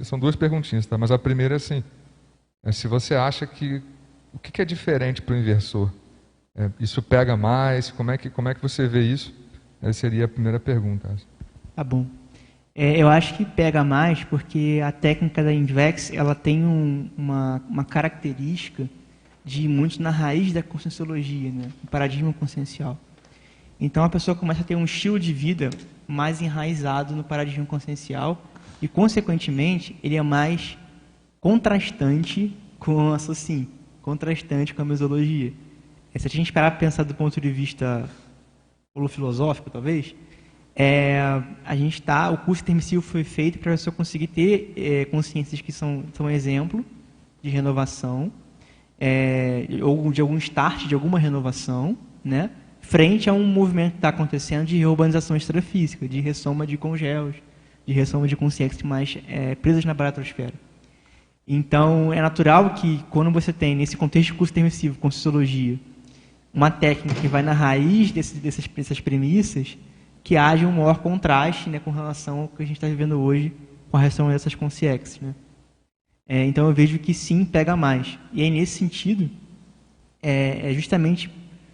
são duas perguntinhas, tá? Mas a primeira é assim, se você acha que o que é diferente para o inversor? Isso pega mais? Como é que você vê isso? Essa seria a primeira pergunta. Tá bom. Eu acho que pega mais porque a técnica da Invex ela tem uma característica de ir muito na raiz da conscienciologia, né? O paradigma consciencial. Então a pessoa começa a ter um estilo de vida mais enraizado no paradigma consciencial e, consequentemente, ele é mais contrastante com a SOCIM, contrastante com a mesologia. Se a gente parar para pensar do ponto de vista filosófico, talvez, o curso intermissivo foi feito para a pessoa conseguir ter consciências que são exemplo de renovação, ou de algum start de alguma renovação, né, frente a um movimento que está acontecendo de reurbanização extrafísica, de ressoma de congéus, de ressoma de consciências mais presas na baratrosfera. Então, é natural que, quando você tem, nesse contexto de curso intermissivo, com sociologia, uma técnica que vai na raiz dessas premissas, que haja um maior contraste, né, com relação ao que a gente está vivendo hoje com relação a essas consciências, né? Então, eu vejo que sim, pega mais. E aí, nesse sentido, justamente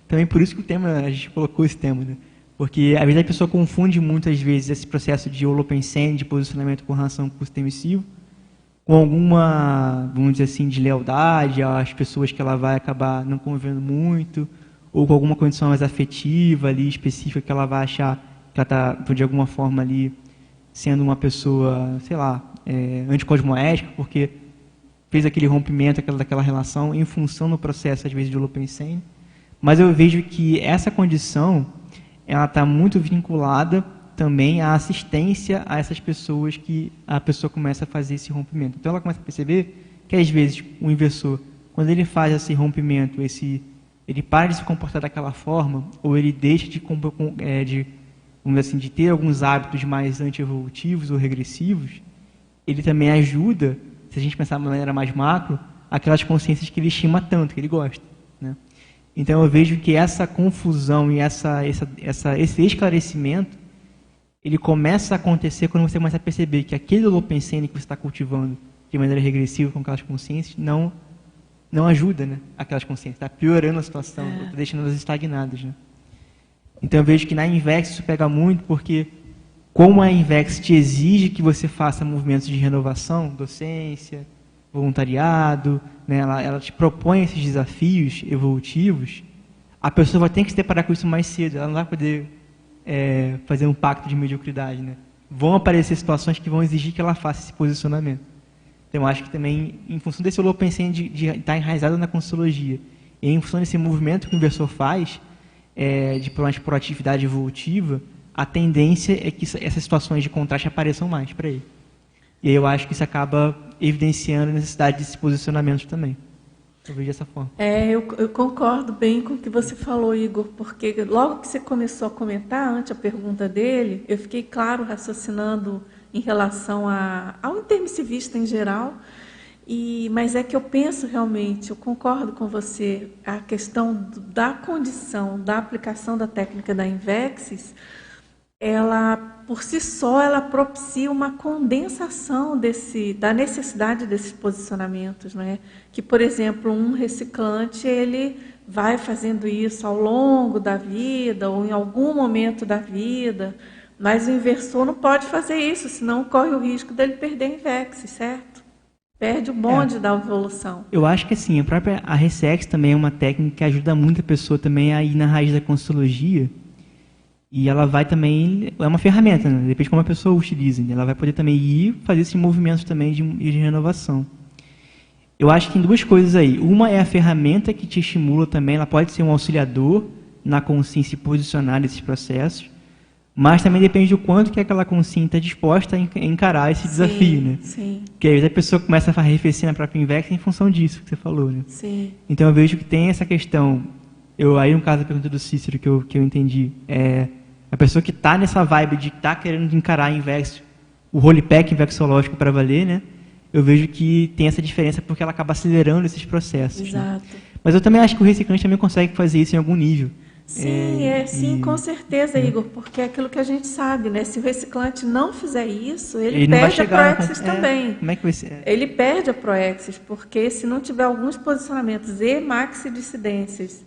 também por isso que a gente colocou esse tema, né? Porque, às vezes, a pessoa confunde muitas vezes esse processo de holopensene, de posicionamento com relação ao curso intermissivo, com alguma, vamos dizer assim, de lealdade às pessoas que ela vai acabar não convivendo muito, ou com alguma condição mais afetiva ali, específica, que ela vai achar que ela está, de alguma forma, ali, sendo uma pessoa, sei lá, anticosmoética, porque fez aquele rompimento daquela relação em função do processo, às vezes, de holopensene. Mas eu vejo que essa condição ela está muito vinculada também à assistência a essas pessoas que a pessoa começa a fazer esse rompimento. Então, ela começa a perceber que, às vezes, o inversor, quando ele faz esse rompimento, ele para de se comportar daquela forma, ou ele deixa vamos dizer assim, de ter alguns hábitos mais antievolutivos ou regressivos, ele também ajuda, se a gente pensar de maneira mais macro, aquelas consciências que ele estima tanto, que ele gosta, né? Então, eu vejo que essa confusão e esse esclarecimento, ele começa a acontecer quando você começa a perceber que aquele holopensene que você está cultivando de maneira regressiva com aquelas consciências não ajuda, né, aquelas consciências, está piorando a situação, está deixando elas estagnadas, né? Então, eu vejo que na Invex isso pega muito, porque como a Invex te exige que você faça movimentos de renovação, docência, voluntariado, né, ela te propõe esses desafios evolutivos, a pessoa vai ter que se deparar com isso mais cedo, ela não vai poder fazer um pacto de mediocridade, né? Vão aparecer situações que vão exigir que ela faça esse posicionamento. Então, eu acho que também, em função desse holopensene de estar enraizado na conscienciologia, e em função desse movimento que o inversor faz, de proatividade evolutiva, a tendência é que essas situações de contraste apareçam mais para ele. E aí eu acho que isso acaba evidenciando a necessidade desses posicionamentos também. Eu vejo dessa forma. Eu concordo bem com o que você falou, Igor, porque logo que você começou a comentar, antes a pergunta dele, eu fiquei, claro, raciocinando em relação ao intermissivista em geral, mas é que eu penso realmente, eu concordo com você, a questão da condição, da aplicação da técnica da Invexis, ela, por si só, ela propicia uma condensação da necessidade desses posicionamentos, não é? Que, por exemplo, um reciclante, ele vai fazendo isso ao longo da vida, ou em algum momento da vida, mas o inversor não pode fazer isso, senão corre o risco dele perder a Invexis, certo? Perde o bonde da evolução. Eu acho que assim, a Resex também é uma técnica que ajuda muito a pessoa também a ir na raiz da conscienciologia. E ela vai também, é uma ferramenta, né? Depende de como a pessoa utiliza, né? Ela vai poder também ir fazer esses movimentos também de renovação. Eu acho que tem duas coisas aí. Uma é a ferramenta que te estimula também, ela pode ser um auxiliador na consciência se posicionar nesses processos, mas também depende do quanto que aquela consciência está disposta a encarar esse desafio, né? Sim. Porque às vezes a pessoa começa a arrefecer na própria Invex em função disso que você falou, né? Sim. Então eu vejo que tem essa questão, aí no caso da pergunta do Cícero que eu entendi, a pessoa que está nessa vibe de estar querendo encarar a Invex, o rollback invexológico para valer, né? Eu vejo que tem essa diferença porque ela acaba acelerando esses processos. Exato. Né? Mas eu também acho que o reciclante também consegue fazer isso em algum nível. Sim, com certeza, Igor, porque é aquilo que a gente sabe, né? Se o reciclante não fizer isso, ele não vai perde a chegar Proexis também. Como é que vai ser? Ele perde a Proexis, porque se não tiver alguns posicionamentos e maxi-dissidências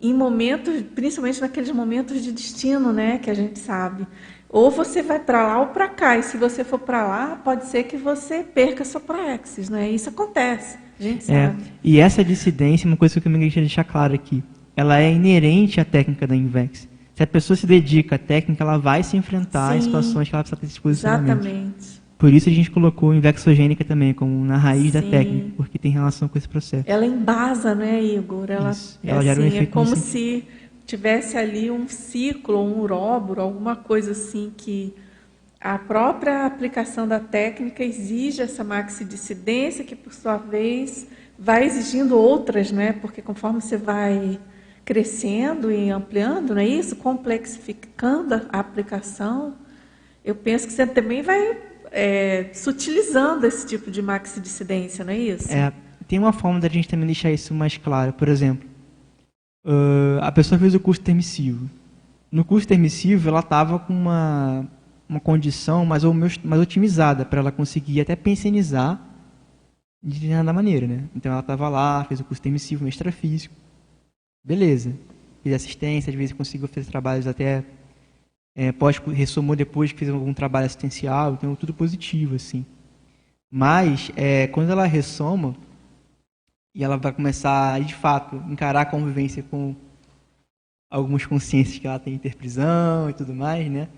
em momentos, principalmente naqueles momentos de destino, né, que a gente sabe, ou você vai para lá ou para cá, e se você for para lá, pode ser que você perca a sua Proexis, né? Isso acontece, a gente sabe. E essa dissidência, uma coisa que eu também queria deixar claro aqui, ela é inerente à técnica da Invex. Se a pessoa se dedica à técnica, ela vai se enfrentar em situações que ela precisa ter esse posicionamento. Exatamente. Por isso a gente colocou Invexogênica também como na raiz da técnica, porque tem relação com esse processo. Ela embasa, né, Igor? Ela gera um efeito é como se tivesse ali um ciclo, um uróboro, alguma coisa assim que a própria aplicação da técnica exige essa maxidissidência, que por sua vez vai exigindo outras, né? Porque conforme você vai crescendo e ampliando, não é isso? Complexificando a aplicação, eu penso que você também vai sutilizando esse tipo de maxidissidência, não é isso? Tem uma forma da gente também deixar isso mais claro. Por exemplo, a pessoa fez o curso termissivo. No curso termissivo, ela estava com uma condição mais otimizada para ela conseguir até pensionizar de determinada maneira, né? Então ela estava lá, fez o curso termissivo no extrafísico. Beleza. Fiz assistência, às vezes conseguiu fazer trabalhos até ressomou depois que fez algum trabalho assistencial, então tudo positivo, assim. Mas, quando ela ressoma, e ela vai começar, de fato, encarar a convivência com algumas consciências que ela tem interprisão e tudo mais, né?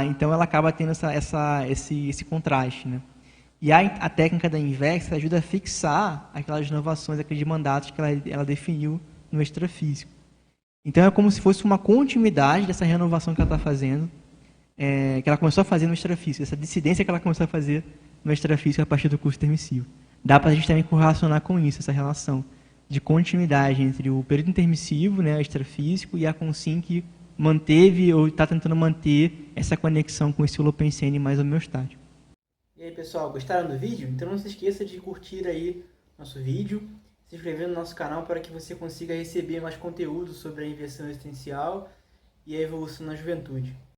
Então ela acaba tendo esse contraste, né? E a técnica da Invex ajuda a fixar aquelas inovações, aqueles mandatos que ela definiu no extrafísico. Então é como se fosse uma continuidade dessa renovação que ela está fazendo, que ela começou a fazer no extrafísico, essa dissidência que ela começou a fazer no extrafísico a partir do curso termissivo. Dá para a gente também correlacionar com isso, essa relação de continuidade entre o período intermissivo, né, extrafísico, e a Consim que manteve ou está tentando manter essa conexão com esse holopensene mais homeostático. E aí, pessoal, gostaram do vídeo? Então não se esqueça de curtir aí nosso vídeo, se inscrever no nosso canal para que você consiga receber mais conteúdo sobre a inversão existencial e a evolução na juventude.